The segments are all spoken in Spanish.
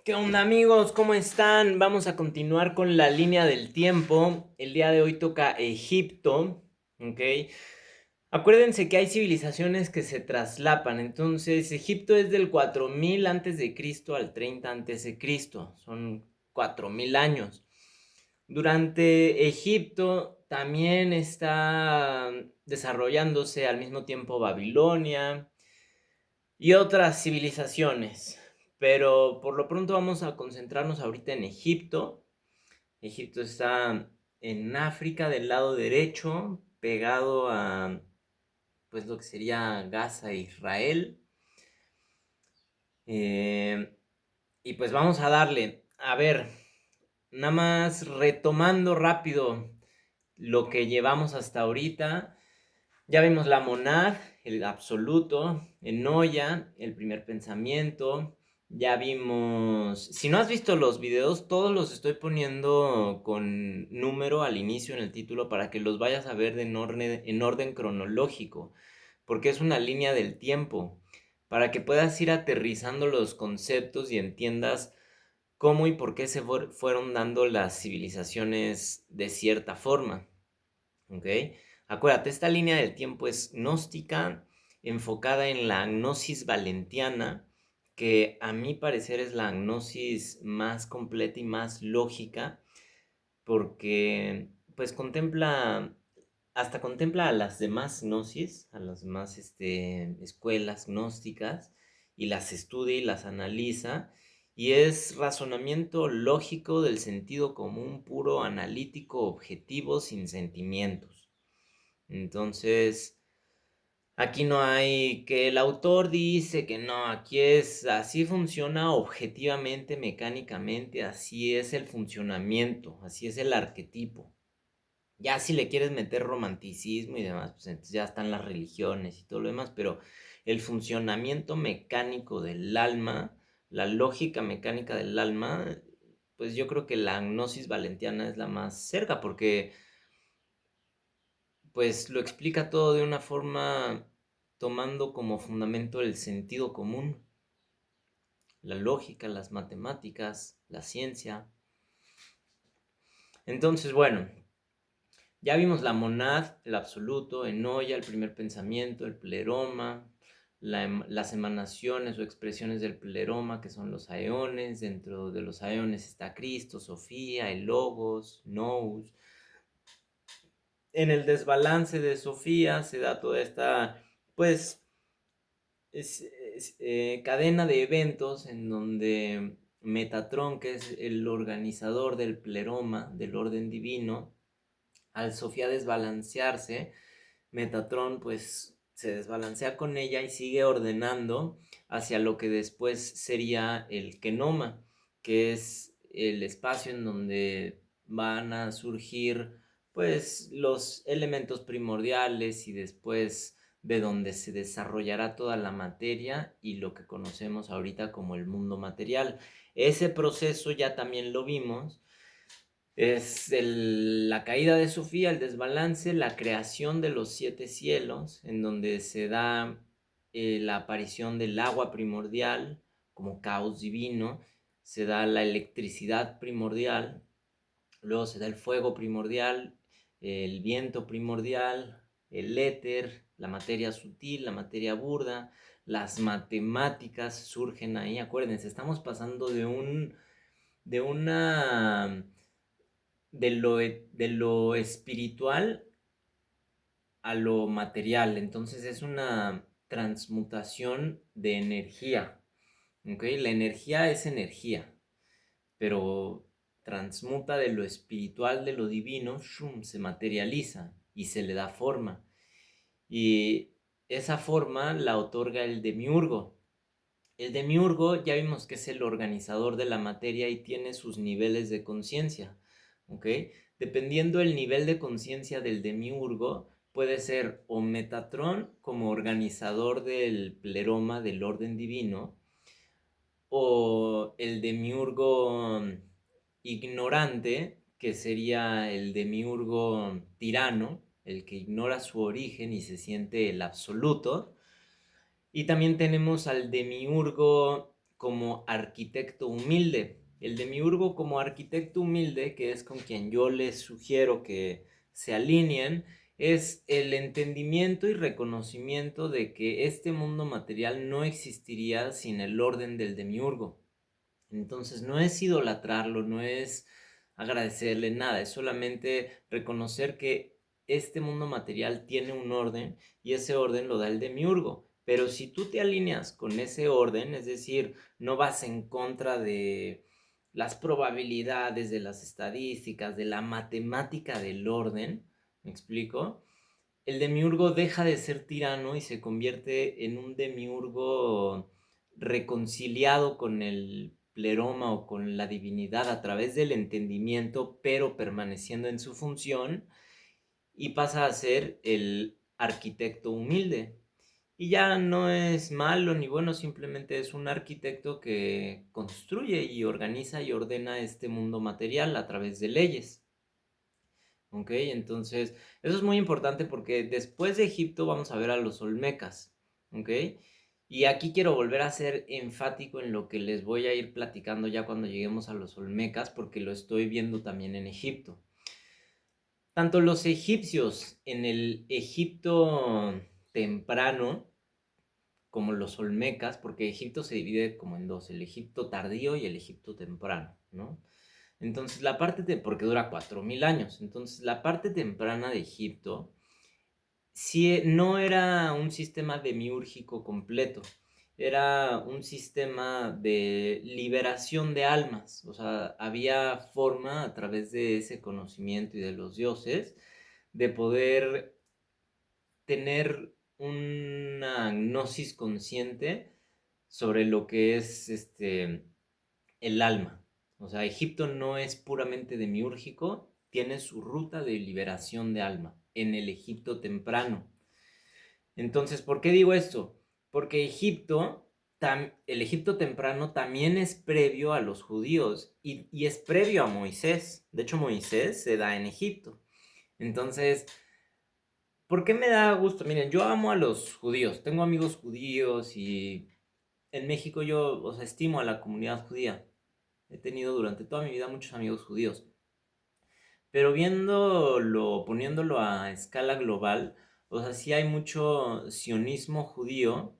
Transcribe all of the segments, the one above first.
¿Qué onda amigos? ¿Cómo están? Vamos a continuar con la línea del tiempo. El día de hoy toca Egipto, ¿ok? Acuérdense que hay civilizaciones que se traslapan, entonces Egipto es del 4000 antes de Cristo al 30 antes de Cristo, son 4000 años. Durante Egipto también está desarrollándose al mismo tiempo Babilonia y otras civilizaciones. Pero por lo pronto vamos a concentrarnos ahorita en Egipto. Egipto está en África del lado derecho, pegado a pues lo que sería Gaza e Israel. Eh, y pues vamos a darle. A ver, nada más retomando rápido lo que llevamos hasta ahorita. Ya vimos la monad, el absoluto, Enoya, el primer pensamiento. Ya vimos. Si no has visto los videos, todos los estoy poniendo con número al inicio en el título para que los vayas a ver en orden cronológico, porque es una línea del tiempo, para que puedas ir aterrizando los conceptos y entiendas cómo y por qué se fueron dando las civilizaciones de cierta forma. ¿Ok? Acuérdate, esta línea del tiempo es gnóstica, enfocada en la gnosis valentiana, que a mi parecer es la gnosis más completa y más lógica, porque pues contempla a las demás gnosis, a las demás escuelas gnósticas, y las estudia y las analiza, y es razonamiento lógico del sentido común, puro, analítico, objetivo, sin sentimientos. Entonces, aquí no hay que el autor dice que no, aquí es así funciona objetivamente, mecánicamente, así es el funcionamiento, así es el arquetipo. Ya si le quieres meter romanticismo y demás, pues entonces ya están las religiones y todo lo demás, pero el funcionamiento mecánico del alma, la lógica mecánica del alma, pues yo creo que la gnosis valentiana es la más cerca, porque pues lo explica todo de una forma tomando como fundamento el sentido común, la lógica, las matemáticas, la ciencia. Entonces, bueno, ya vimos la monad, el absoluto, Enoya, el primer pensamiento, el pleroma, las emanaciones o expresiones del pleroma, que son los aeones. Dentro de los aeones está Cristo, Sofía, el Logos, Nous. En el desbalance de Sofía se da toda esta, pues, cadena de eventos en donde Metatron, que es el organizador del pleroma, del orden divino, al Sofía desbalancearse, Metatron pues se desbalancea con ella y sigue ordenando hacia lo que después sería el Kenoma, que es el espacio en donde van a surgir pues los elementos primordiales y después de donde se desarrollará toda la materia y lo que conocemos ahorita como el mundo material. Ese proceso ya también lo vimos, es la caída de Sofía, el desbalance, la creación de los siete cielos, en donde se da la aparición del agua primordial como caos divino, se da la electricidad primordial, luego se da el fuego primordial, el viento primordial, el éter, la materia sutil, la materia burda, las matemáticas surgen ahí. Acuérdense, estamos pasando de una de lo espiritual a lo material. Entonces es una transmutación de energía. ¿Ok? La energía es energía, pero transmuta de lo espiritual, de lo divino, ¡shum!, se materializa y se le da forma. Y esa forma la otorga el demiurgo. El demiurgo ya vimos que es el organizador de la materia y tiene sus niveles de conciencia, ¿ok? Dependiendo el nivel de conciencia del demiurgo, puede ser o Metatron como organizador del pleroma del orden divino, o el demiurgo ignorante, que sería el demiurgo tirano, el que ignora su origen y se siente el absoluto. Y también tenemos al demiurgo como arquitecto humilde. El demiurgo como arquitecto humilde, que es con quien yo les sugiero que se alineen, es el entendimiento y reconocimiento de que este mundo material no existiría sin el orden del demiurgo. Entonces no es idolatrarlo, no es agradecerle nada, es solamente reconocer que este mundo material tiene un orden y ese orden lo da el demiurgo. Pero si tú te alineas con ese orden, es decir, no vas en contra de las probabilidades, de las estadísticas, de la matemática del orden, ¿me explico? El demiurgo deja de ser tirano y se convierte en un demiurgo reconciliado con el pleroma o con la divinidad a través del entendimiento, pero permaneciendo en su función, y pasa a ser el arquitecto humilde. Y ya no es malo ni bueno, simplemente es un arquitecto que construye y organiza y ordena este mundo material a través de leyes. ¿Ok? Entonces, eso es muy importante porque después de Egipto vamos a ver a los olmecas. ¿Ok? Y aquí quiero volver a ser enfático en lo que les voy a ir platicando ya cuando lleguemos a los olmecas, porque lo estoy viendo también en Egipto. Tanto los egipcios en el Egipto temprano como los olmecas, porque Egipto se divide como en dos, el Egipto tardío y el Egipto temprano, ¿no? Entonces, porque dura 4000 años, entonces la parte temprana de Egipto sí, no era un sistema demiúrgico completo, era un sistema de liberación de almas, o sea, había forma a través de ese conocimiento y de los dioses de poder tener una gnosis consciente sobre lo que es el alma. O sea, Egipto no es puramente demiúrgico, tiene su ruta de liberación de alma en el Egipto temprano. Entonces, ¿por qué digo esto? Porque el Egipto temprano también es previo a los judíos y es previo a Moisés. De hecho, Moisés se da en Egipto. Entonces, ¿por qué me da gusto? Miren, yo amo a los judíos, tengo amigos judíos y en México yo, o sea, estimo a la comunidad judía. He tenido durante toda mi vida muchos amigos judíos. Pero poniéndolo a escala global, o sea, sí hay mucho sionismo judío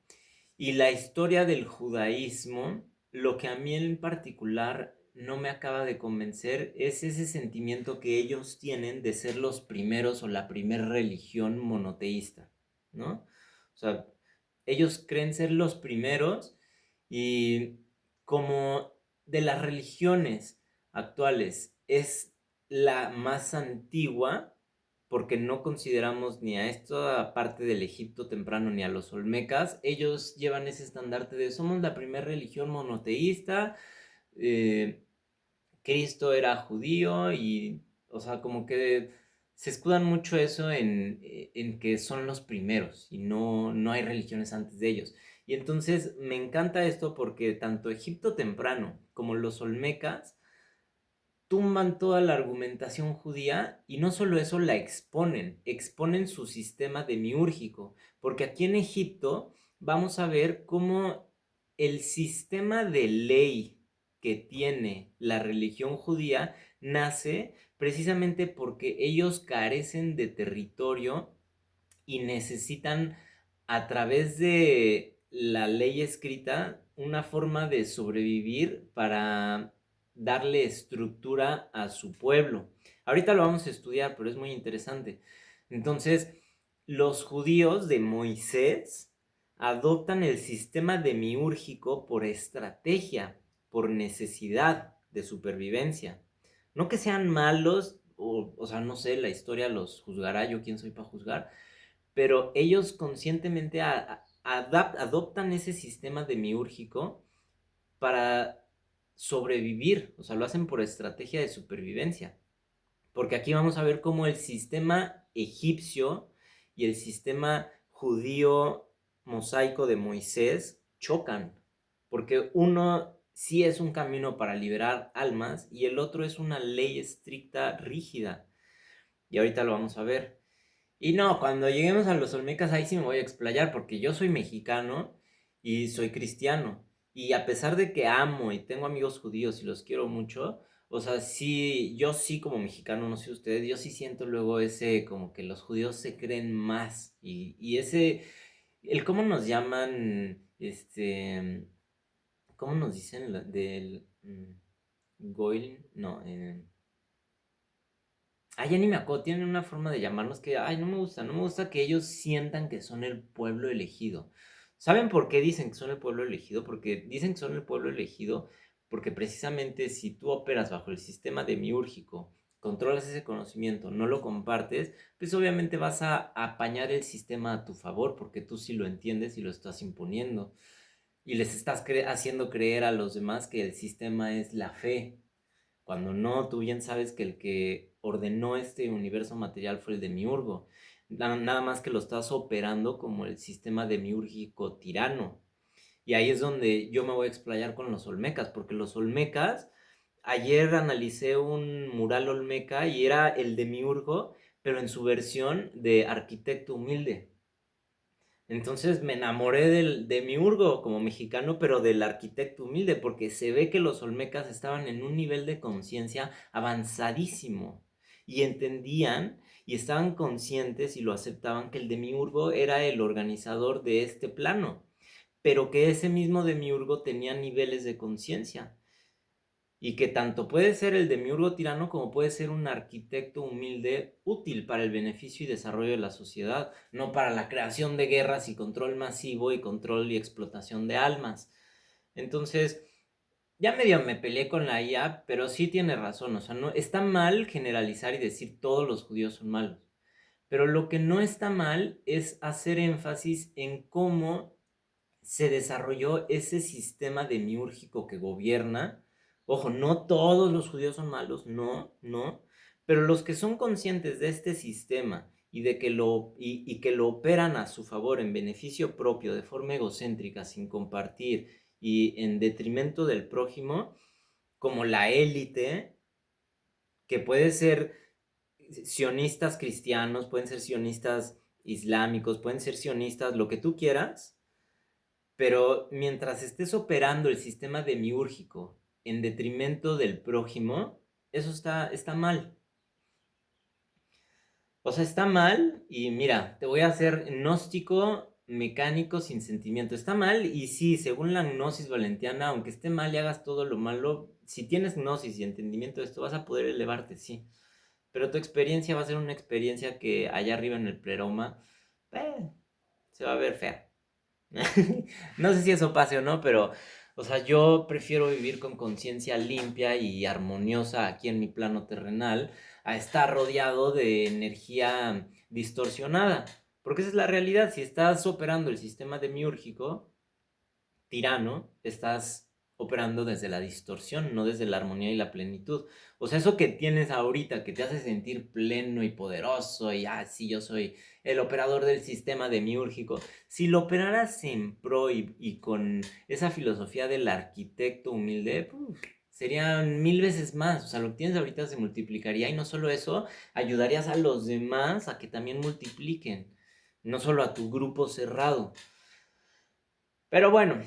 y la historia del judaísmo, lo que a mí en particular no me acaba de convencer es ese sentimiento que ellos tienen de ser los primeros o la primer religión monoteísta, ¿no? O sea, ellos creen ser los primeros y como de las religiones actuales es la más antigua, porque no consideramos ni a esta parte del Egipto temprano ni a los olmecas, ellos llevan ese estandarte de somos la primera religión monoteísta, eh, Cristo era judío y, o sea, como que se escudan mucho eso en que son los primeros y no hay religiones antes de ellos. Y entonces me encanta esto porque tanto Egipto temprano como los olmecas tumban toda la argumentación judía y no solo eso, la exponen su sistema demiúrgico, porque aquí en Egipto vamos a ver cómo el sistema de ley que tiene la religión judía nace precisamente porque ellos carecen de territorio y necesitan a través de la ley escrita una forma de sobrevivir para darle estructura a su pueblo. Ahorita lo vamos a estudiar, pero es muy interesante. Entonces, los judíos de Moisés adoptan el sistema demiúrgico por estrategia, por necesidad de supervivencia. No que sean malos, o sea, no sé, la historia los juzgará, yo quién soy para juzgar, pero ellos conscientemente adoptan ese sistema demiúrgico para sobrevivir, o sea, lo hacen por estrategia de supervivencia. Porque aquí vamos a ver cómo el sistema egipcio y el sistema judío mosaico de Moisés chocan, porque uno sí es un camino para liberar almas y el otro es una ley estricta, rígida. Y ahorita lo vamos a ver. Y no, cuando lleguemos a los olmecas ahí sí me voy a explayar porque yo soy mexicano y soy cristiano. Y a pesar de que amo y tengo amigos judíos y los quiero mucho, o sea, sí, yo sí como mexicano, no sé ustedes, yo sí siento luego ese, como que los judíos se creen más. Y ese, el cómo nos llaman, ¿cómo nos dicen del Goil? No, ya ni me acuerdo, tienen una forma de llamarnos que, ay, no me gusta que ellos sientan que son el pueblo elegido. ¿Saben por qué dicen que son el pueblo elegido? Porque dicen que son el pueblo elegido porque precisamente si tú operas bajo el sistema demiúrgico, controlas ese conocimiento, no lo compartes, pues obviamente vas a apañar el sistema a tu favor porque tú sí lo entiendes y lo estás imponiendo. Y les estás haciendo creer a los demás que el sistema es la fe. Cuando no, tú bien sabes que el que ordenó este universo material fue el demiurgo. Nada más que lo estás operando como el sistema demiúrgico tirano. Y ahí es donde yo me voy a explayar con los olmecas, porque los olmecas, ayer analicé un mural olmeca y era el demiurgo, pero en su versión de arquitecto humilde. Entonces me enamoré del demiurgo como mexicano, pero del arquitecto humilde, porque se ve que los olmecas estaban en un nivel de conciencia avanzadísimo y entendían y estaban conscientes y lo aceptaban que el demiurgo era el organizador de este plano, pero que ese mismo demiurgo tenía niveles de conciencia. Y que tanto puede ser el demiurgo tirano como puede ser un arquitecto humilde útil para el beneficio y desarrollo de la sociedad, no para la creación de guerras y control masivo y control y explotación de almas. Entonces, ya medio me peleé con la IA, pero sí tiene razón, o sea, no está mal generalizar y decir todos los judíos son malos. Pero lo que no está mal es hacer énfasis en cómo se desarrolló ese sistema demiúrgico que gobierna. Ojo, no todos los judíos son malos, no, pero los que son conscientes de este sistema y de que y que lo operan a su favor en beneficio propio, de forma egocéntrica, sin compartir y en detrimento del prójimo, como la élite, que puede ser sionistas cristianos, pueden ser sionistas islámicos, pueden ser sionistas, lo que tú quieras, pero mientras estés operando el sistema demiúrgico en detrimento del prójimo, eso está mal. O sea, está mal y mira, te voy a hacer gnóstico mecánico sin sentimiento. Está mal y sí, según la gnosis valentiana, aunque esté mal y hagas todo lo malo, si tienes gnosis y entendimiento de esto, vas a poder elevarte, sí. Pero tu experiencia va a ser una experiencia que allá arriba en el pleroma, eh, se va a ver fea. No sé si eso pase o no, pero, o sea, yo prefiero vivir con conciencia limpia y armoniosa aquí en mi plano terrenal a estar rodeado de energía distorsionada. Porque esa es la realidad. Si estás operando el sistema demiúrgico, tirano, estás operando desde la distorsión, no desde la armonía y la plenitud. O sea, eso que tienes ahorita, que te hace sentir pleno y poderoso, y sí, yo soy el operador del sistema demiúrgico, si lo operaras en pro y con esa filosofía del arquitecto humilde, serían 1000 veces más. O sea, lo que tienes ahorita se multiplicaría y no solo eso, ayudarías a los demás a que también multipliquen, no solo a tu grupo cerrado. Pero bueno,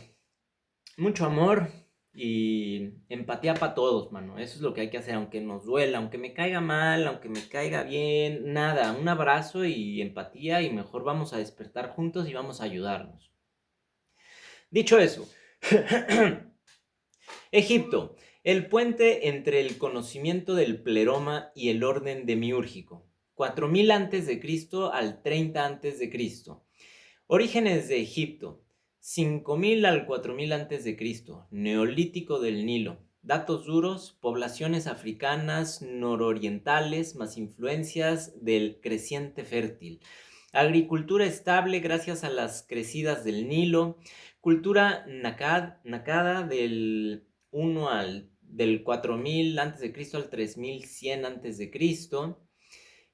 mucho amor y empatía para todos, mano. Eso es lo que hay que hacer, aunque nos duela, aunque me caiga mal, aunque me caiga bien, nada, un abrazo y empatía y mejor vamos a despertar juntos y vamos a ayudarnos. Dicho eso, Egipto, el puente entre el conocimiento del pleroma y el orden demiúrgico. 4000 a.C. al 30 a.C. Orígenes de Egipto. 5000 al 4000 a.C. Neolítico del Nilo. Datos duros, poblaciones africanas nororientales más influencias del creciente fértil. Agricultura estable gracias a las crecidas del Nilo. Cultura nakada del 1 al del 4000 a.C. al 3100 a.C.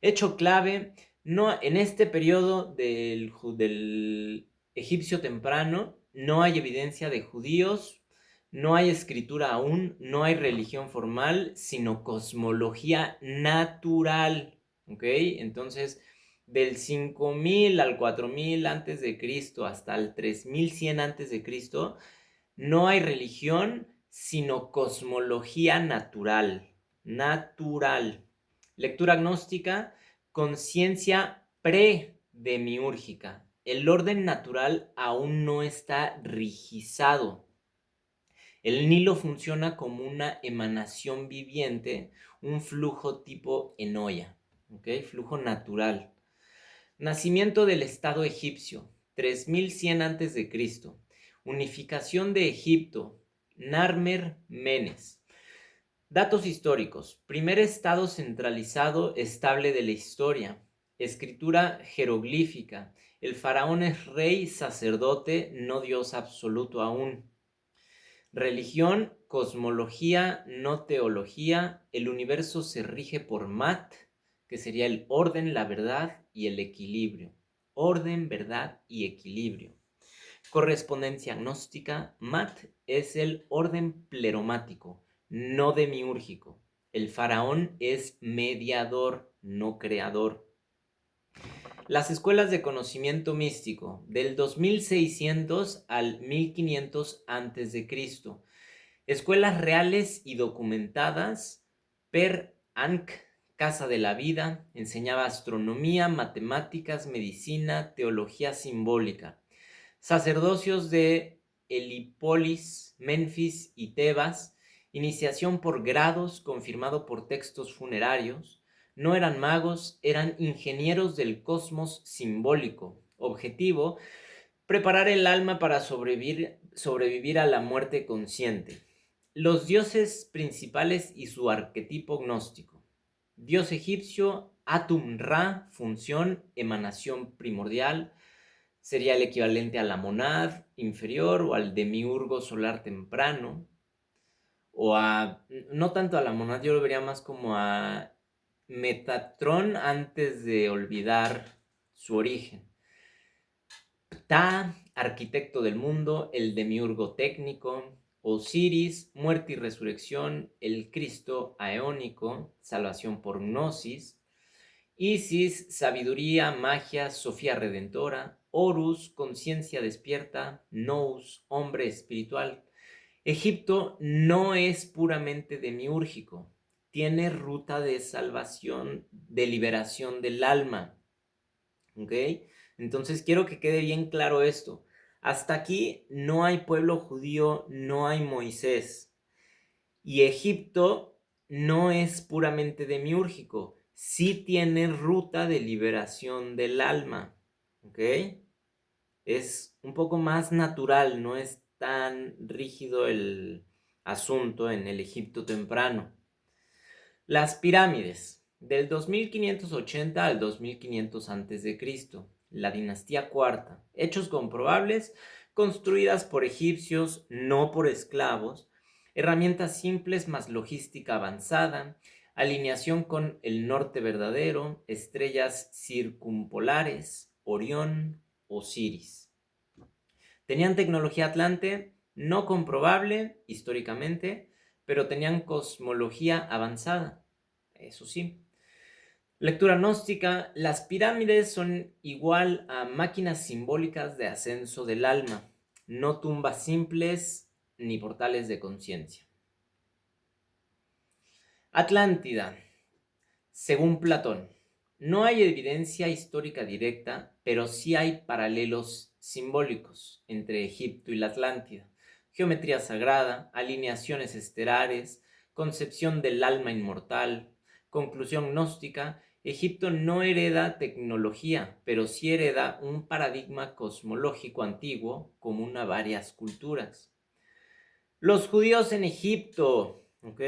Hecho clave, no, en este periodo del egipcio temprano no hay evidencia de judíos, no hay escritura aún, no hay religión formal, sino cosmología natural, ¿ok? Entonces, del 5000 al 4000 antes de Cristo hasta el 3100 antes de Cristo, No hay religión, sino cosmología natural. Natural. Lectura gnóstica, conciencia pre-demiúrgica. El orden natural aún no está rigizado. El Nilo funciona como una emanación viviente, un flujo tipo Enoya, ¿ok? Flujo natural. Nacimiento del Estado egipcio, 3100 a.C. Unificación de Egipto, Narmer Menes. Datos históricos. Primer estado centralizado estable de la historia. Escritura jeroglífica. El faraón es rey, sacerdote, no dios absoluto aún. Religión, cosmología, no teología. El universo se rige por Mat, que sería el orden, la verdad y el equilibrio. Orden, verdad y equilibrio. Correspondencia gnóstica, Mat es el orden pleromático, no demiúrgico. El faraón es mediador, no creador. Las escuelas de conocimiento místico, del 2600 al 1500 a.C. Escuelas reales y documentadas. Per Ankh, Casa de la Vida, enseñaba astronomía, matemáticas, medicina, teología simbólica. Sacerdocios de Heliópolis, Menfis y Tebas, iniciación por grados confirmado por textos funerarios. No eran magos, eran ingenieros del cosmos simbólico. Objetivo, preparar el alma para sobrevivir a la muerte consciente. Los dioses principales y su arquetipo gnóstico. Dios egipcio, Atum-Ra, función, emanación primordial, sería el equivalente a la monad inferior o al demiurgo solar temprano, o no tanto a la monad, yo lo vería más como a Metatrón antes de olvidar su origen. Ptah, arquitecto del mundo, el demiurgo técnico. Osiris, muerte y resurrección, el Cristo aeónico, salvación por gnosis. Isis, sabiduría, magia, Sofía redentora. Horus, conciencia despierta. Nous, hombre espiritual. Egipto no es puramente demiúrgico, tiene ruta de salvación, de liberación del alma. ¿Ok? Entonces quiero que quede bien claro esto. Hasta aquí no hay pueblo judío, no hay Moisés. Y Egipto no es puramente demiúrgico, sí tiene ruta de liberación del alma. ¿Ok? Es un poco más natural, no es tan rígido el asunto en el Egipto temprano. Las pirámides, del 2580 al 2500 a.C., la dinastía cuarta, hechos comprobables, construidas por egipcios, no por esclavos, herramientas simples más logística avanzada, alineación con el norte verdadero, estrellas circumpolares, Orión, Osiris. Tenían tecnología atlante, no comprobable históricamente, pero tenían cosmología avanzada, eso sí. Lectura gnóstica, las pirámides son igual a máquinas simbólicas de ascenso del alma, no tumbas simples ni portales de conciencia. Atlántida, según Platón, no hay evidencia histórica directa, pero sí hay paralelos simbólicos entre Egipto y la Atlántida. Geometría sagrada, alineaciones estelares, concepción del alma inmortal. Conclusión gnóstica, Egipto no hereda tecnología, pero sí hereda un paradigma cosmológico antiguo común a varias culturas. Los judíos en Egipto, ¿ok?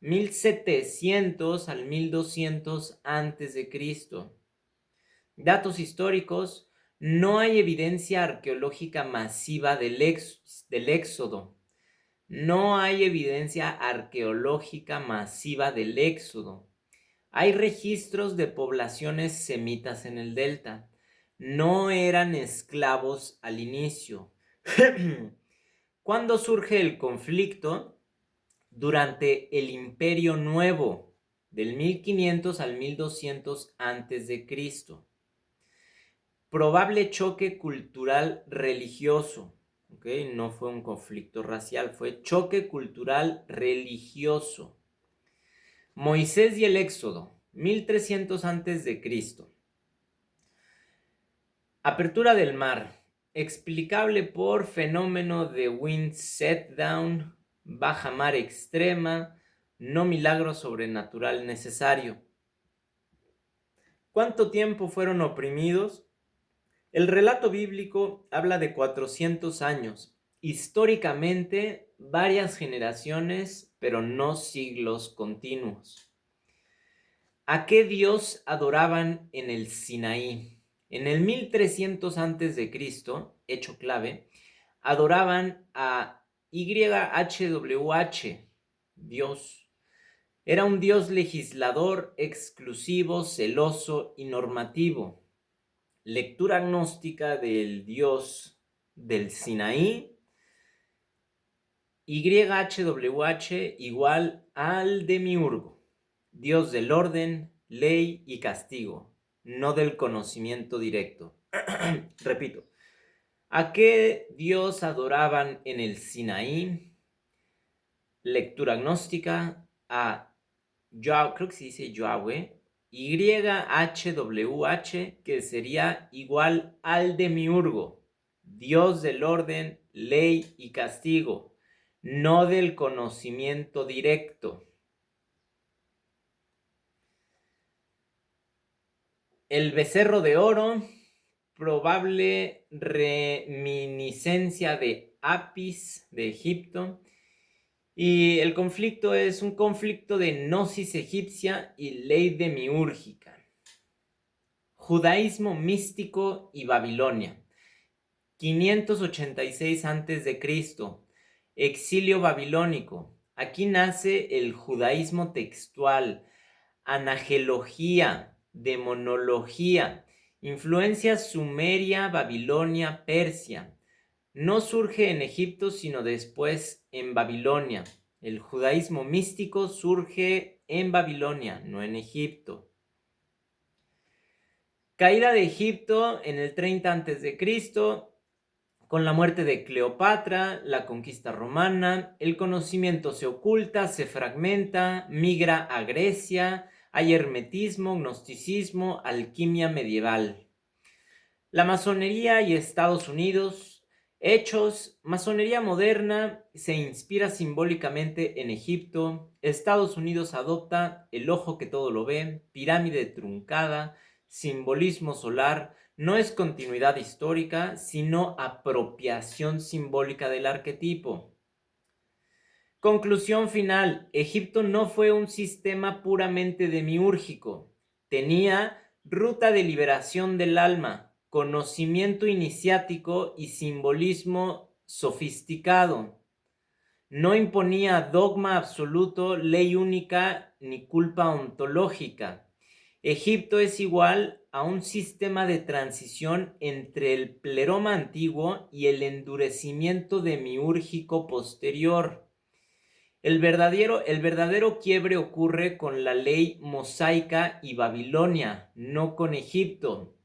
1700 al 1200 a.C. Datos históricos, no hay evidencia arqueológica masiva del éxodo. No hay evidencia arqueológica masiva del éxodo. Hay registros de poblaciones semitas en el delta. No eran esclavos al inicio. ¿Cuándo surge el conflicto? Durante el Imperio Nuevo, del 1500 al 1200 a.C. Probable choque cultural religioso. ¿ok? No fue un conflicto racial, fue choque cultural religioso. Moisés y el Éxodo, 1300 antes de Cristo. Apertura del mar, explicable por fenómeno de wind set down, baja mar extrema, no milagro sobrenatural necesario. ¿Cuánto tiempo fueron oprimidos? El relato bíblico habla de 400 años, históricamente varias generaciones, pero no siglos continuos. ¿A qué Dios adoraban en el Sinaí? En el 1300 a.C., hecho clave, adoraban a YHWH, Dios. Era un Dios legislador, exclusivo, celoso y normativo. Lectura agnóstica del Dios del Sinaí. YHWH igual al demiurgo, Dios del orden, ley y castigo, no del conocimiento directo. Repito, ¿a qué Dios adoraban en el Sinaí? Lectura agnóstica a creo que se dice Yahweh, YHWH, que sería igual al demiurgo, Dios del orden, ley y castigo, no del conocimiento directo. El becerro de oro, probable reminiscencia de Apis de Egipto. Y el conflicto es un conflicto de gnosis egipcia y ley demiúrgica. Judaísmo místico y Babilonia. 586 a.C. Exilio babilónico. Aquí nace el judaísmo textual, anagelogía, demonología, influencia sumeria, babilonia, persia. No surge en Egipto, sino después en Babilonia. El judaísmo místico surge en Babilonia, no en Egipto. Caída de Egipto en el 30 a.C., con la muerte de Cleopatra, la conquista romana, el conocimiento se oculta, se fragmenta, migra a Grecia, hay hermetismo, gnosticismo, alquimia medieval. La masonería y Estados Unidos. Hechos, masonería moderna se inspira simbólicamente en Egipto. Estados Unidos adopta el ojo que todo lo ve, pirámide truncada, simbolismo solar. No es continuidad histórica, sino apropiación simbólica del arquetipo. Conclusión final: Egipto no fue un sistema puramente demiúrgico. Tenía ruta de liberación del alma, conocimiento iniciático y simbolismo sofisticado. No imponía dogma absoluto, ley única ni culpa ontológica. Egipto es igual a un sistema de transición entre el pleroma antiguo y el endurecimiento demiúrgico posterior. El verdadero quiebre ocurre con la ley mosaica y Babilonia, no con Egipto.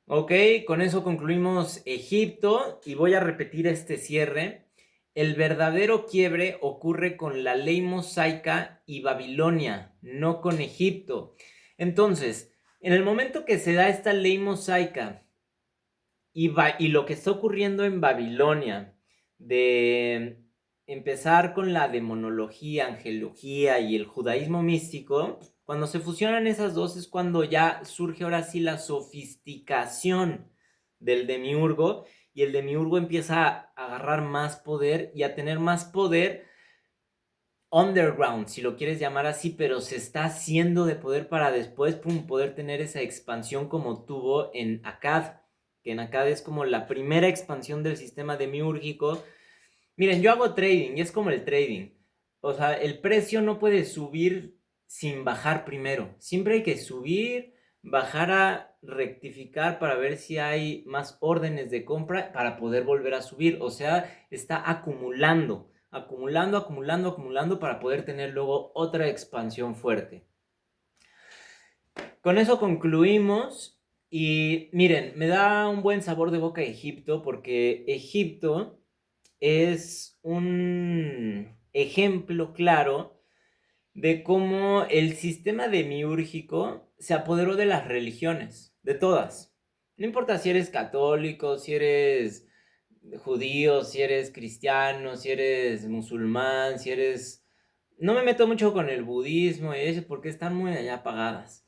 Ok, con eso concluimos Egipto y voy a repetir este cierre. El verdadero quiebre ocurre con la ley mosaica y Babilonia, no con Egipto. Entonces, en el momento que se da esta ley mosaica y lo que está ocurriendo en Babilonia, de empezar con la demonología, angelología y el judaísmo místico, cuando se fusionan esas dos es cuando ya surge ahora sí la sofisticación del demiurgo, y el demiurgo empieza a agarrar más poder y a tener más poder underground, si lo quieres llamar así, pero se está haciendo de poder para después poder tener esa expansión como tuvo en Akkad, que en Akkad es como la primera expansión del sistema demiúrgico. Miren, yo hago trading y es como el trading. O sea, el precio no puede subir sin bajar primero. Siempre hay que subir, bajar a rectificar para ver si hay más órdenes de compra para poder volver a subir. O sea, está acumulando para poder tener luego otra expansión fuerte. Con eso concluimos Y miren, me da un buen sabor de boca Egipto porque Egipto es un ejemplo claro de cómo el sistema demiúrgico se apoderó de las religiones, de todas. No importa si eres católico, si eres judío, si eres cristiano, si eres musulmán, si eres... No me meto mucho con el budismo y eso porque están muy allá apagadas.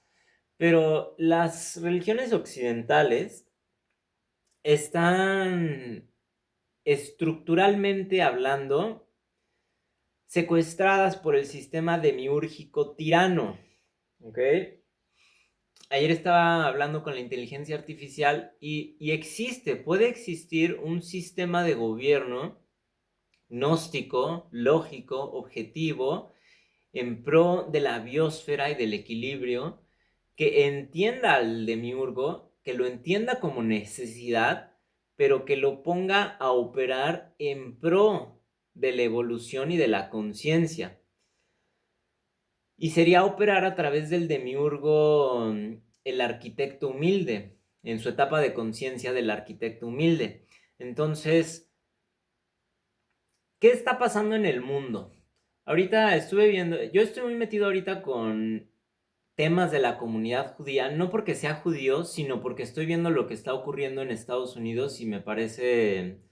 Pero las religiones occidentales están estructuralmente hablando secuestradas por el sistema demiúrgico tirano. ¿Ok? Ayer estaba hablando con la inteligencia artificial y puede existir un sistema de gobierno gnóstico, lógico, objetivo, en pro de la biosfera y del equilibrio, que entienda al demiurgo, que lo entienda como necesidad, pero que lo ponga a operar en pro de la evolución y de la conciencia. Y sería operar a través del demiurgo, el arquitecto humilde, en su etapa de conciencia del arquitecto humilde. Entonces, ¿qué está pasando en el mundo? Ahorita estuve viendo, yo estoy muy metido ahorita con temas de la comunidad judía, no porque sea judío, sino porque estoy viendo lo que está ocurriendo en Estados Unidos y me parece,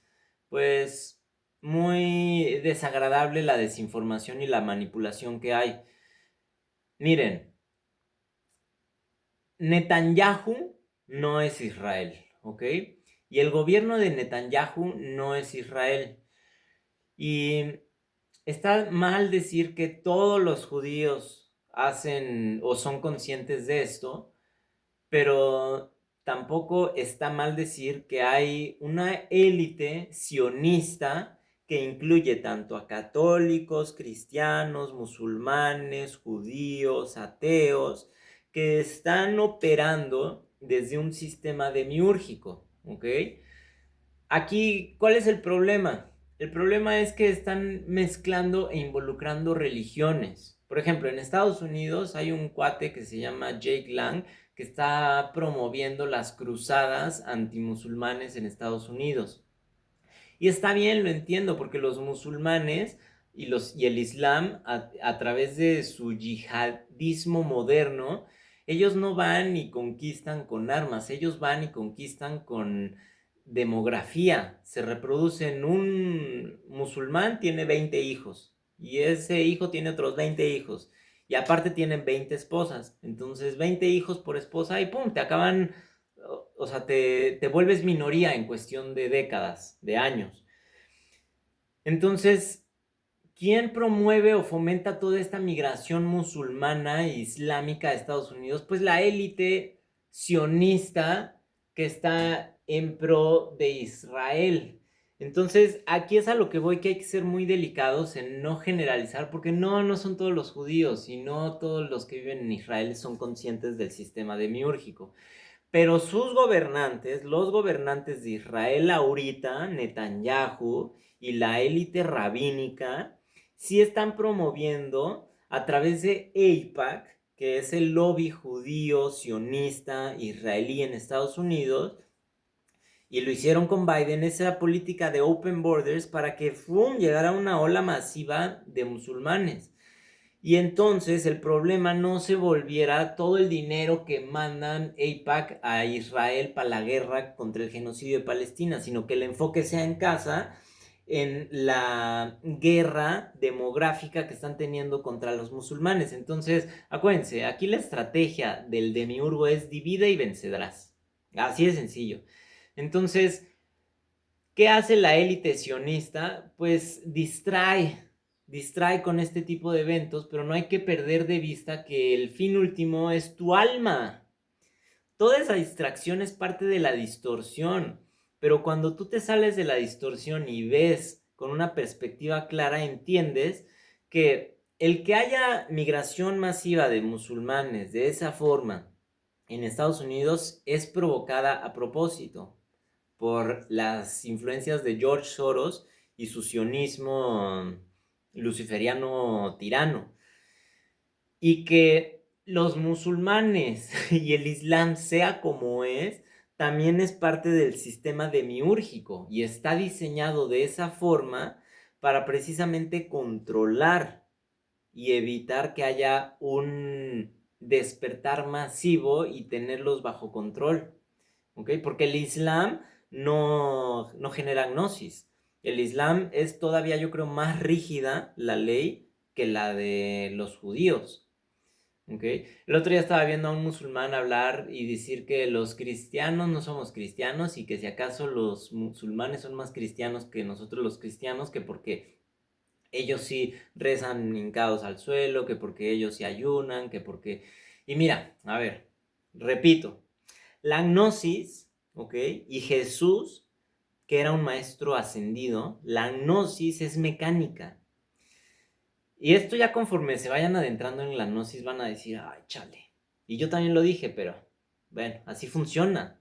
pues, muy desagradable la desinformación y la manipulación que hay. Miren, Netanyahu no es Israel, ¿ok? Y el gobierno de Netanyahu no es Israel. Y está mal decir que todos los judíos hacen o son conscientes de esto, pero tampoco está mal decir que hay una élite sionista que incluye tanto a católicos, cristianos, musulmanes, judíos, ateos, que están operando desde un sistema demiúrgico, ¿ok? Aquí, ¿cuál es el problema? El problema es que están mezclando e involucrando religiones. Por ejemplo, en Estados Unidos hay un cuate que se llama Jake Lang que está promoviendo las cruzadas antimusulmanes en Estados Unidos. Y está bien, lo entiendo, porque los musulmanes y el Islam, a través de su yihadismo moderno, ellos no van y conquistan con armas, ellos van y conquistan con demografía. Se reproducen, un musulmán tiene 20 hijos y ese hijo tiene otros 20 hijos. Y aparte tienen 20 esposas. Entonces 20 hijos por esposa y ¡pum! Te acaban, o sea, te vuelves minoría en cuestión de décadas, de años. Entonces, ¿quién promueve o fomenta toda esta migración musulmana e islámica a Estados Unidos? Pues la élite sionista que está en pro de Israel. Entonces, aquí es a lo que voy, que hay que ser muy delicados en no generalizar, porque no son todos los judíos y no todos los que viven en Israel son conscientes del sistema demiúrgico. Pero sus gobernantes, los gobernantes de Israel ahorita, Netanyahu y la élite rabínica, sí están promoviendo a través de AIPAC, que es el lobby judío sionista israelí en Estados Unidos, y lo hicieron con Biden, esa política de open borders para que llegara una ola masiva de musulmanes. Y entonces el problema no se volviera todo el dinero que mandan AIPAC a Israel para la guerra contra el genocidio de Palestina, sino que el enfoque sea en casa, en la guerra demográfica que están teniendo contra los musulmanes. Entonces, acuérdense, aquí la estrategia del demiurgo es divide y vencerás. Así de sencillo. Entonces, ¿qué hace la élite sionista? Pues distrae con este tipo de eventos, pero no hay que perder de vista que el fin último es tu alma. Toda esa distracción es parte de la distorsión, pero cuando tú te sales de la distorsión y ves con una perspectiva clara, entiendes que el que haya migración masiva de musulmanes de esa forma en Estados Unidos es provocada a propósito por las influencias de George Soros y su sionismo luciferiano tirano. Y que los musulmanes y el Islam, sea como es, también es parte del sistema demiúrgico y está diseñado de esa forma para precisamente controlar y evitar que haya un despertar masivo y tenerlos bajo control, ¿ok? Porque el Islam no genera gnosis. El Islam es todavía, yo creo, más rígida la ley que la de los judíos. ¿Ok? El otro día estaba viendo a un musulmán hablar y decir que los cristianos no somos cristianos y que si acaso los musulmanes son más cristianos que nosotros los cristianos, que porque ellos sí rezan hincados al suelo, que porque ellos sí ayunan, que porque... Y mira, a ver, repito, la gnosis, ¿ok? Y Jesús, que era un maestro ascendido, la gnosis es mecánica. Y esto ya conforme se vayan adentrando en la gnosis van a decir, ay, chale. Y yo también lo dije, pero bueno, así funciona.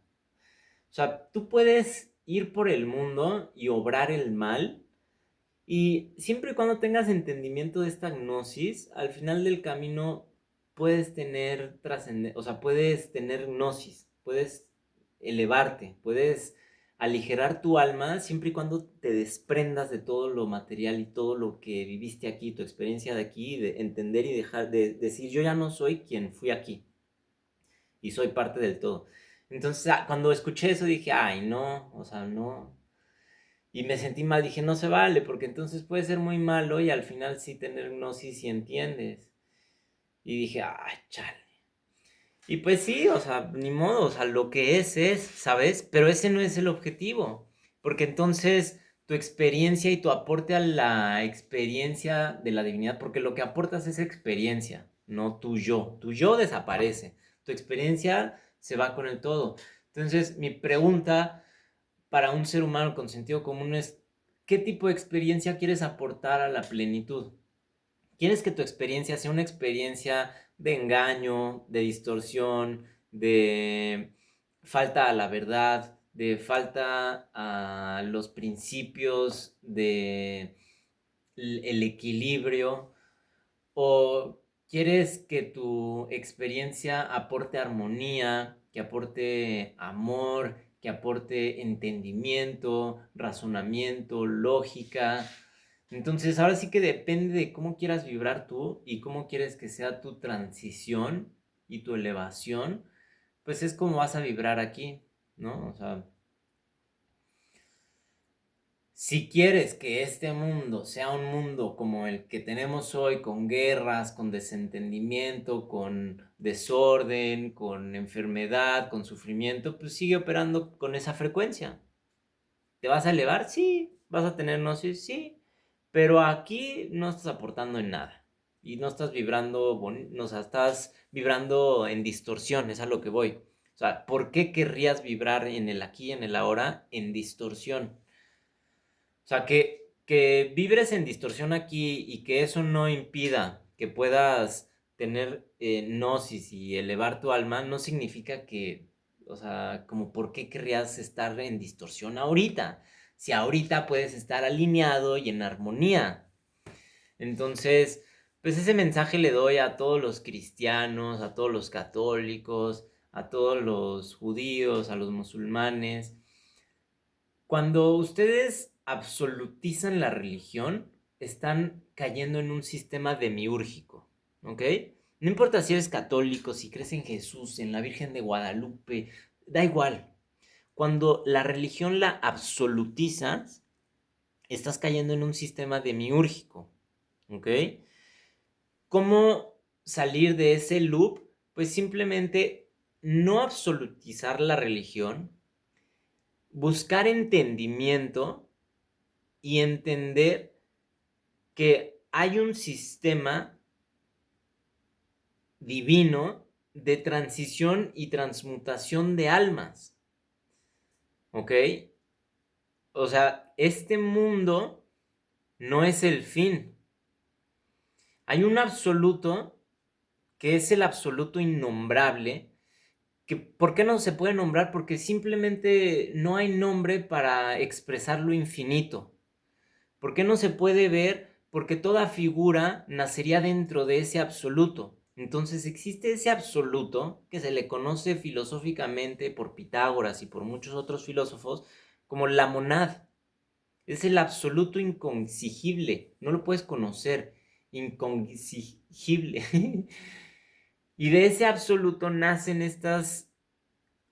O sea, tú puedes ir por el mundo y obrar el mal. Y siempre y cuando tengas entendimiento de esta gnosis, al final del camino puedes tener trascendencia, o sea, puedes tener gnosis, puedes elevarte, puedes aligerar tu alma siempre y cuando te desprendas de todo lo material y todo lo que viviste aquí, tu experiencia de aquí, de entender y dejar de decir yo ya no soy quien fui aquí y soy parte del todo. Entonces, cuando escuché eso dije, ay, no, o sea, no, y me sentí mal, dije, no se vale, porque entonces puede ser muy malo y al final sí tener gnosis si entiendes. Y dije, ay, chale. Y pues sí, o sea, ni modo, o sea, lo que es, ¿sabes? Pero ese no es el objetivo, porque entonces tu experiencia y tu aporte a la experiencia de la divinidad, porque lo que aportas es experiencia, no tu yo desaparece, tu experiencia se va con el todo. Entonces, mi pregunta para un ser humano con sentido común es, ¿qué tipo de experiencia quieres aportar a la plenitud? ¿Quieres que tu experiencia sea una experiencia de engaño, de distorsión, de falta a la verdad, de falta a los principios, de el equilibrio? ¿O quieres que tu experiencia aporte armonía, que aporte amor, que aporte entendimiento, razonamiento, lógica? Entonces, ahora sí que depende de cómo quieras vibrar tú y cómo quieres que sea tu transición y tu elevación, pues es como vas a vibrar aquí, ¿no? O sea, si quieres que este mundo sea un mundo como el que tenemos hoy, con guerras, con desentendimiento, con desorden, con enfermedad, con sufrimiento, pues sigue operando con esa frecuencia. ¿Te vas a elevar? Sí. ¿Vas a tener gnosis? Sí. Pero aquí no estás aportando en nada. Y no estás vibrando, o sea, estás vibrando en distorsión, es a lo que voy. O sea, ¿por qué querrías vibrar en el aquí, en el ahora, en distorsión? O sea, que vibres en distorsión aquí y que eso no impida que puedas tener gnosis y elevar tu alma, no significa que, o sea, como por qué querrías estar en distorsión ahorita, si ahorita puedes estar alineado y en armonía. Entonces, pues ese mensaje le doy a todos los cristianos, a todos los católicos, a todos los judíos, a los musulmanes. Cuando ustedes absolutizan la religión, están cayendo en un sistema demiúrgico, ¿ok? No importa si eres católico, si crees en Jesús, en la Virgen de Guadalupe, da igual. Cuando la religión la absolutizas, estás cayendo en un sistema demiúrgico, ¿ok? ¿Cómo salir de ese loop? Pues simplemente no absolutizar la religión, buscar entendimiento y entender que hay un sistema divino de transición y transmutación de almas, ¿ok? O sea, este mundo no es el fin. Hay un absoluto que es el absoluto innombrable, que ¿por qué no se puede nombrar? Porque simplemente no hay nombre para expresar lo infinito. ¿Por qué no se puede ver? Porque toda figura nacería dentro de ese absoluto. Entonces existe ese absoluto que se le conoce filosóficamente por Pitágoras y por muchos otros filósofos como la monad. Es el absoluto inconsigible, no lo puedes conocer, inconsigible. Y de ese absoluto nacen estas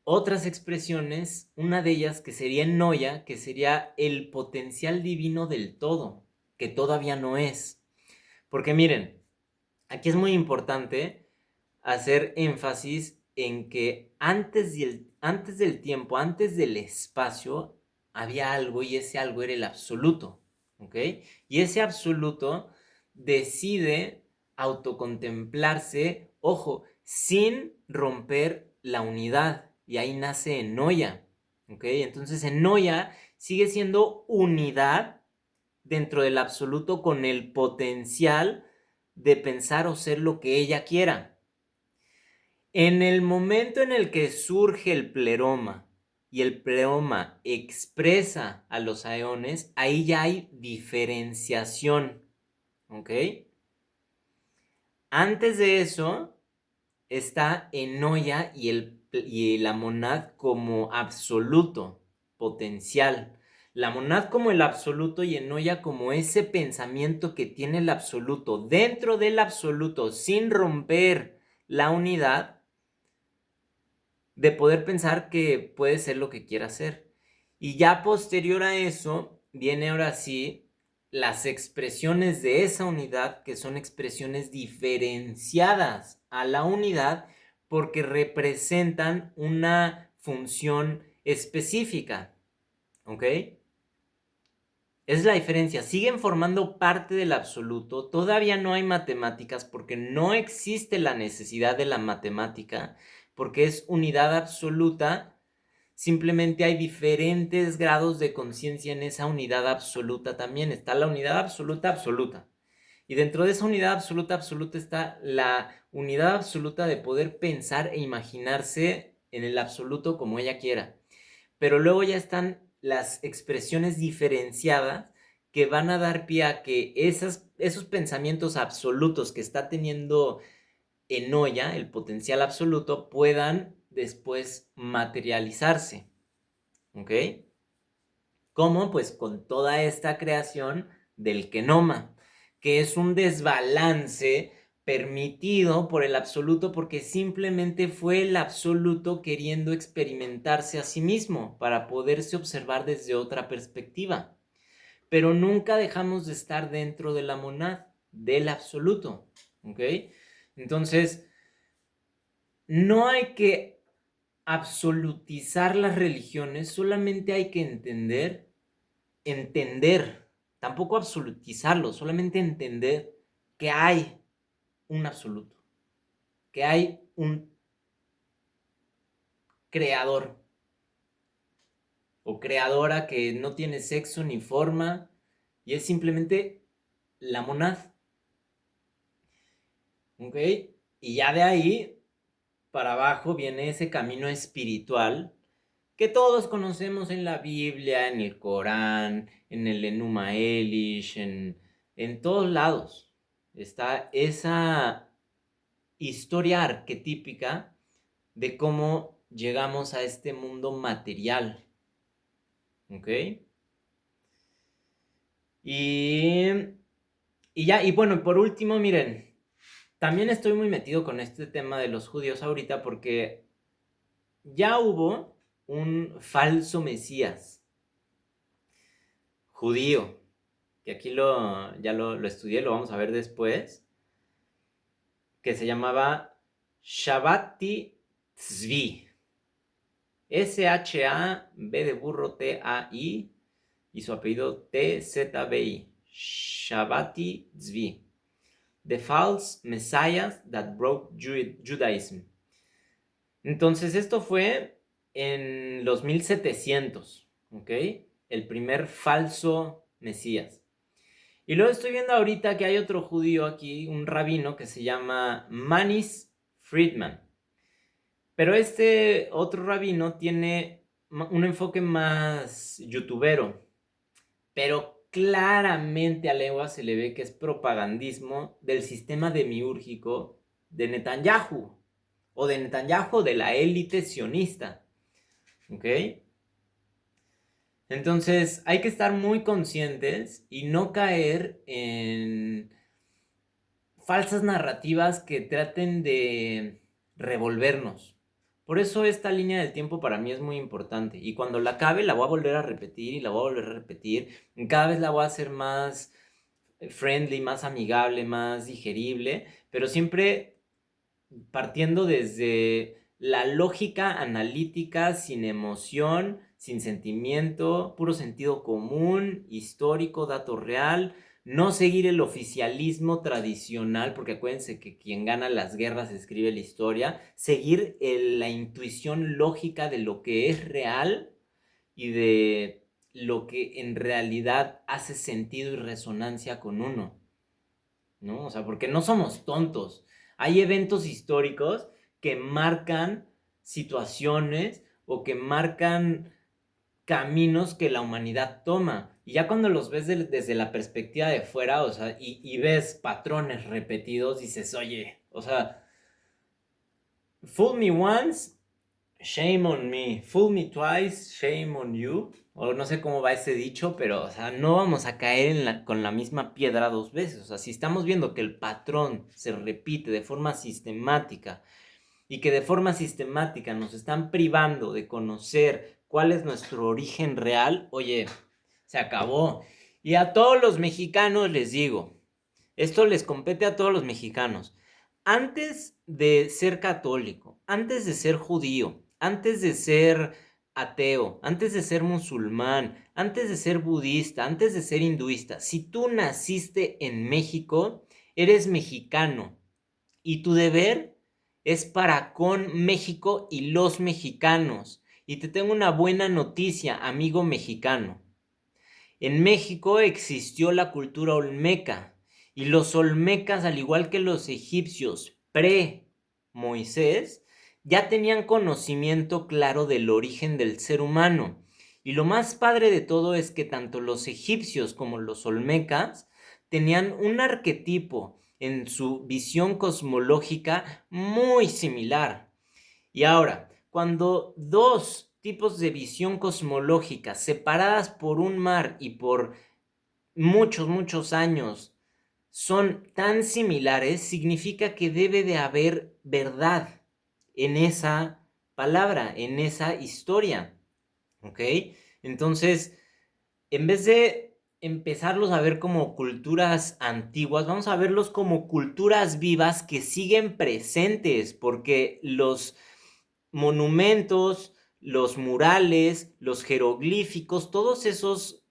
otras expresiones, una de ellas que sería Noia, que sería el potencial divino del todo, que todavía no es. Porque miren, aquí es muy importante hacer énfasis en que antes del tiempo, antes del espacio, había algo y ese algo era el absoluto, ¿ok? Y ese absoluto decide autocontemplarse, ojo, sin romper la unidad. Y ahí nace Enoya, ¿ok? Entonces Enoya sigue siendo unidad dentro del absoluto con el potencial de pensar o ser lo que ella quiera. En el momento en el que surge el pleroma y el pleroma expresa a los aeones, ahí ya hay diferenciación, ¿ok? Antes de eso está Enoya y la monad como absoluto, potencial. La monad como el absoluto y Enoya como ese pensamiento que tiene el absoluto dentro del absoluto sin romper la unidad de poder pensar que puede ser lo que quiera ser. Y ya posterior a eso, viene ahora sí las expresiones de esa unidad, que son expresiones diferenciadas a la unidad porque representan una función específica. ¿Ok? Es la diferencia. Siguen formando parte del absoluto. Todavía no hay matemáticas porque no existe la necesidad de la matemática, porque es unidad absoluta. Simplemente hay diferentes grados de conciencia en esa unidad absoluta también. Está la unidad absoluta absoluta. Y dentro de esa unidad absoluta absoluta está la unidad absoluta de poder pensar e imaginarse en el absoluto como ella quiera. Pero luego ya están las expresiones diferenciadas que van a dar pie a que esos pensamientos absolutos que está teniendo Enoya, el potencial absoluto, puedan después materializarse. ¿Ok? ¿Cómo? Pues con toda esta creación del kenoma, que es un desbalance permitido por el absoluto porque simplemente fue el absoluto queriendo experimentarse a sí mismo para poderse observar desde otra perspectiva. Pero nunca dejamos de estar dentro de la monad, del absoluto. ¿Ok? Entonces, no hay que absolutizar las religiones, solamente hay que entender, tampoco absolutizarlo, solamente entender que hay un absoluto, que hay un creador o creadora que no tiene sexo ni forma y es simplemente la monad, ¿ok? Y ya de ahí para abajo viene ese camino espiritual que todos conocemos en la Biblia, en el Corán, en el Enuma Elish, en todos lados. Está esa historia arquetípica de cómo llegamos a este mundo material. ¿Ok? Y, y ya, y bueno, por último, miren, también estoy muy metido con este tema de los judíos ahorita porque ya hubo un falso mesías judío, que aquí ya lo estudié, lo vamos a ver después, que se llamaba Shabati Tzvi. S-H-A-B de burro T-A-I y su apellido T-Z-B-I. Shabati Tzvi. The False Messiah That Broke Judaism. Entonces esto fue en los 1700, ¿ok? El primer falso Mesías. Y luego estoy viendo ahorita que hay otro judío aquí, un rabino que se llama Manis Friedman. Pero este otro rabino tiene un enfoque más youtubero, pero claramente a legua se le ve que es propagandismo del sistema demiúrgico de Netanyahu, o de Netanyahu, de la élite sionista, ¿ok? Entonces hay que estar muy conscientes y no caer en falsas narrativas que traten de revolvernos. Por eso esta línea del tiempo para mí es muy importante. Y cuando la acabe la voy a volver a repetir y la voy a volver a repetir. Y cada vez la voy a hacer más friendly, más amigable, más digerible. Pero siempre partiendo desde la lógica analítica, sin emoción, sin sentimiento, puro sentido común, histórico, dato real, no seguir el oficialismo tradicional, porque acuérdense que quien gana las guerras escribe la historia, seguir la intuición lógica de lo que es real y de lo que en realidad hace sentido y resonancia con uno, ¿no? O sea, porque no somos tontos. Hay eventos históricos que marcan situaciones o que marcan caminos que la humanidad toma. Y ya cuando los ves desde la perspectiva de fuera, o sea, y ves patrones repetidos, dices, oye, o sea, fool me once, shame on me. Fool me twice, shame on you. O no sé cómo va ese dicho, pero, o sea, no vamos a caer con la misma piedra dos veces. O sea, si estamos viendo que el patrón se repite de forma sistemática y que de forma sistemática nos están privando de conocer cuál es nuestro origen real, oye, se acabó. Y a todos los mexicanos les digo, esto les compete a todos los mexicanos. Antes de ser católico, antes de ser judío, antes de ser ateo, antes de ser musulmán, antes de ser budista, antes de ser hinduista, si tú naciste en México, eres mexicano y tu deber es para con México y los mexicanos. Y te tengo una buena noticia, amigo mexicano. En México existió la cultura olmeca y los olmecas, al igual que los egipcios pre-Moisés, ya tenían conocimiento claro del origen del ser humano. Y lo más padre de todo es que tanto los egipcios como los olmecas tenían un arquetipo en su visión cosmológica muy similar. Y ahora, cuando dos tipos de visión cosmológica separadas por un mar y por muchos, muchos años son tan similares, significa que debe de haber verdad en esa palabra, en esa historia, ¿ok? Entonces, en vez de empezarlos a ver como culturas antiguas, vamos a verlos como culturas vivas que siguen presentes, porque los monumentos, los murales, los jeroglíficos, todos esos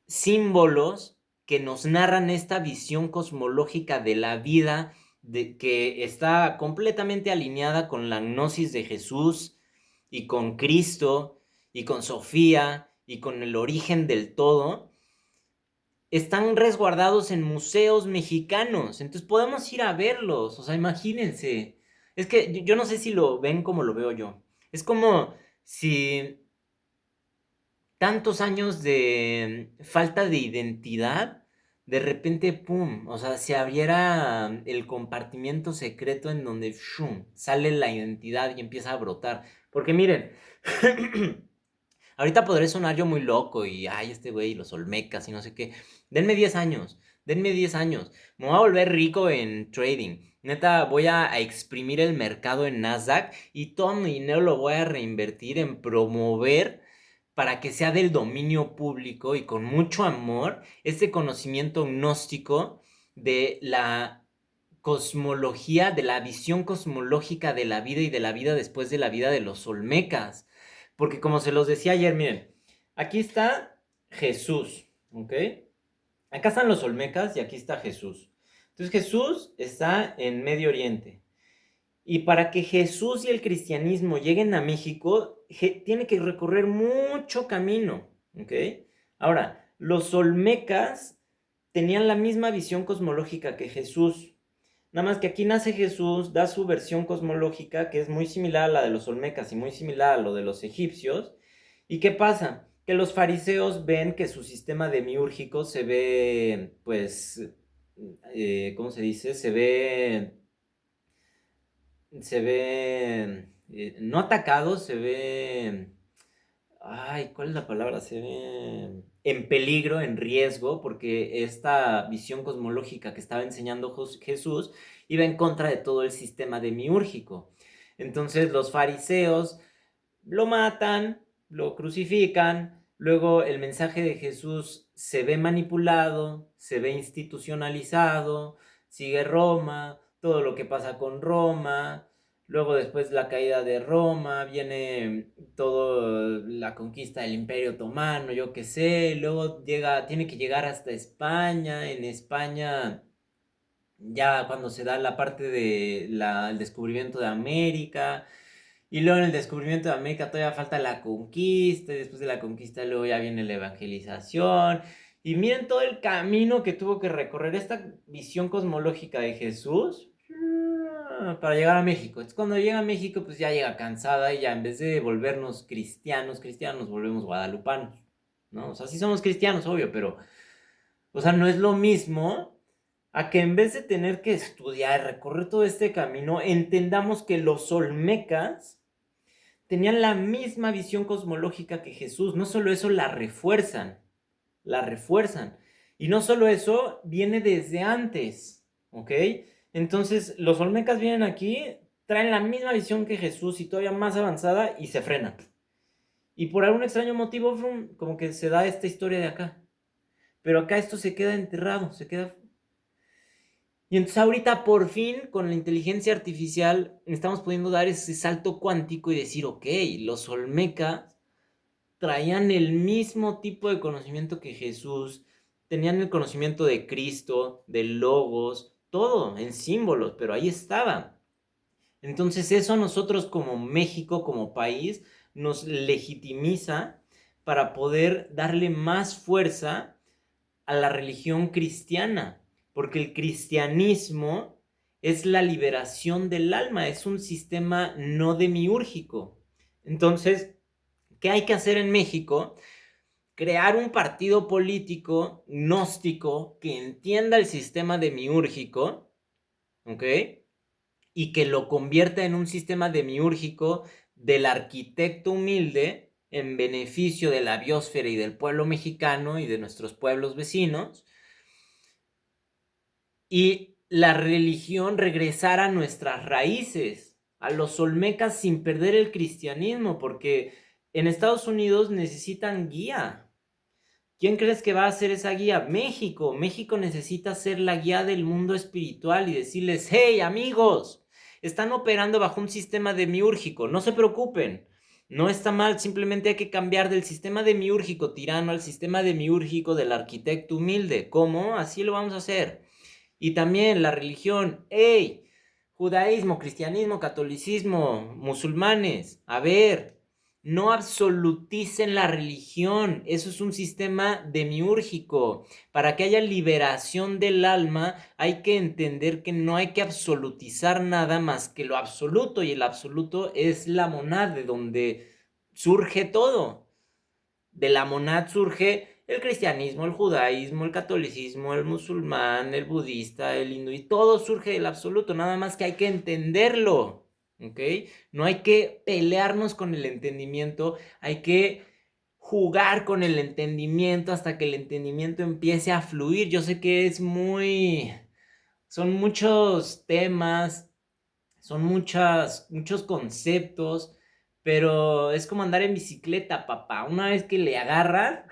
símbolos que nos narran esta visión cosmológica de la vida, que está completamente alineada con la gnosis de Jesús y con Cristo y con Sofía y con el origen del todo, están resguardados en museos mexicanos. Entonces podemos ir a verlos. O sea, imagínense. Es que yo no sé si lo ven como lo veo yo. Es como si tantos años de falta de identidad, de repente, ¡pum! O sea, se abriera el compartimiento secreto en donde ¡shum! Sale la identidad y empieza a brotar. Porque miren, ahorita podré sonar yo muy loco y, ay, este güey, los olmecas y no sé qué. Denme 10 años. Me voy a volver rico en trading. Neta, voy a exprimir el mercado en Nasdaq y todo mi dinero lo voy a reinvertir en promover para que sea del dominio público y con mucho amor este conocimiento gnóstico de la cosmología, de la visión cosmológica de la vida y de la vida después de la vida de los olmecas. Porque como se los decía ayer, miren, aquí está Jesús, ¿ok? Acá están los olmecas y aquí está Jesús. Entonces Jesús está en Medio Oriente. Y para que Jesús y el cristianismo lleguen a México, tiene que recorrer mucho camino, ¿ok? Ahora, los olmecas tenían la misma visión cosmológica que Jesús. Nada más que aquí nace Jesús, da su versión cosmológica, que es muy similar a la de los olmecas y muy similar a lo de los egipcios. ¿Y qué pasa? Que los fariseos ven que su sistema demiúrgico se ve, pues, ¿cómo se dice? Se ve se ve, no atacado, se ve, ay, ¿cuál es la palabra? Se ve en peligro, en riesgo, porque esta visión cosmológica que estaba enseñando Jesús iba en contra de todo el sistema demiúrgico. Entonces los fariseos lo matan, lo crucifican, luego el mensaje de Jesús se ve manipulado, se ve institucionalizado, sigue Roma, todo lo que pasa con Roma, luego después de la caída de Roma viene toda la conquista del Imperio Otomano, yo qué sé, luego tiene que llegar hasta España, en España ya cuando se da la parte del descubrimiento de América, y luego en el descubrimiento de América todavía falta la conquista, y después de la conquista luego ya viene la evangelización. Y miren todo el camino que tuvo que recorrer esta visión cosmológica de Jesús para llegar a México. Entonces cuando llega a México pues ya llega cansada y ya en vez de volvernos cristianos, nos volvemos guadalupanos, ¿no? O sea, sí somos cristianos, obvio, pero, o sea, no es lo mismo a que en vez de tener que estudiar, recorrer todo este camino, entendamos que los olmecas tenían la misma visión cosmológica que Jesús. No solo eso, la refuerzan, la refuerzan. Y no solo eso, viene desde antes, ¿ok? Entonces, los olmecas vienen aquí, traen la misma visión que Jesús y todavía más avanzada y se frenan. Y por algún extraño motivo, como que se da esta historia de acá. Pero acá esto se queda enterrado, se queda. Y entonces ahorita por fin con la inteligencia artificial estamos pudiendo dar ese salto cuántico y decir, ok, los olmecas traían el mismo tipo de conocimiento que Jesús, tenían el conocimiento de Cristo, de Logos, todo en símbolos, pero ahí estaba. Entonces eso a nosotros como México, como país, nos legitimiza para poder darle más fuerza a la religión cristiana, porque el cristianismo es la liberación del alma, es un sistema no demiúrgico. Entonces, ¿qué hay que hacer en México? Crear un partido político gnóstico que entienda el sistema demiúrgico, ¿ok? Y que lo convierta en un sistema demiúrgico del arquitecto humilde en beneficio de la biosfera y del pueblo mexicano y de nuestros pueblos vecinos, y la religión regresar a nuestras raíces, a los olmecas sin perder el cristianismo, porque en Estados Unidos necesitan guía. ¿Quién crees que va a ser esa guía? México. México necesita ser la guía del mundo espiritual y decirles, hey amigos, están operando bajo un sistema demiúrgico, no se preocupen, no está mal, simplemente hay que cambiar del sistema demiúrgico tirano al sistema demiúrgico del arquitecto humilde. ¿Cómo? Así lo vamos a hacer. Y también la religión, hey, judaísmo, cristianismo, catolicismo, musulmanes, a ver, no absoluticen la religión, eso es un sistema demiúrgico. Para que haya liberación del alma hay que entender que no hay que absolutizar nada más que lo absoluto, y el absoluto es la monad de donde surge todo. De la monad surge el cristianismo, el judaísmo, el catolicismo, el musulmán, el budista, el hindú, y todo surge del absoluto, nada más que hay que entenderlo, ¿ok? No hay que pelearnos con el entendimiento, hay que jugar con el entendimiento hasta que el entendimiento empiece a fluir. Yo sé que son muchos temas, son muchos conceptos, pero es como andar en bicicleta, papá. Una vez que le agarras,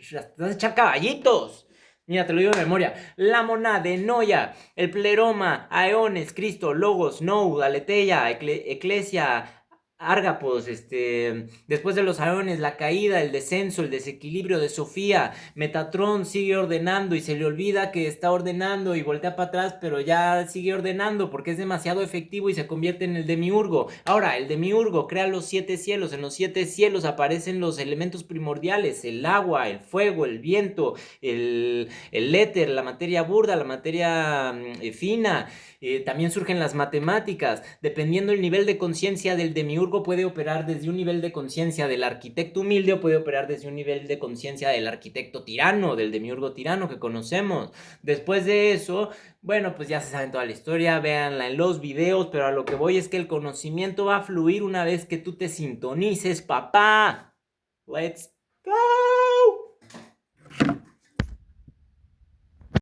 te vas a echar caballitos. Mira, te lo digo de memoria. La monade, Noia, el pleroma, Aeones, Cristo, Logos, Nou, Aletheia, Eclesia, Árgapos, después de los Aeones, la caída, el descenso, el desequilibrio de Sofía. Metatron sigue ordenando y se le olvida que está ordenando y voltea para atrás, pero ya sigue ordenando porque es demasiado efectivo y se convierte en el demiurgo. Ahora, el demiurgo crea los 7 cielos. En los 7 cielos aparecen los elementos primordiales: el agua, el fuego, el viento, el éter, la materia burda, la materia fina. También surgen las matemáticas. Dependiendo del nivel de conciencia del demiurgo, demiurgo puede operar desde un nivel de conciencia del arquitecto humilde o puede operar desde un nivel de conciencia del arquitecto tirano, del demiurgo tirano que conocemos. Después de eso, bueno, pues ya se saben toda la historia, véanla en los videos, pero a lo que voy es que el conocimiento va a fluir una vez que tú te sintonices, papá. Let's go.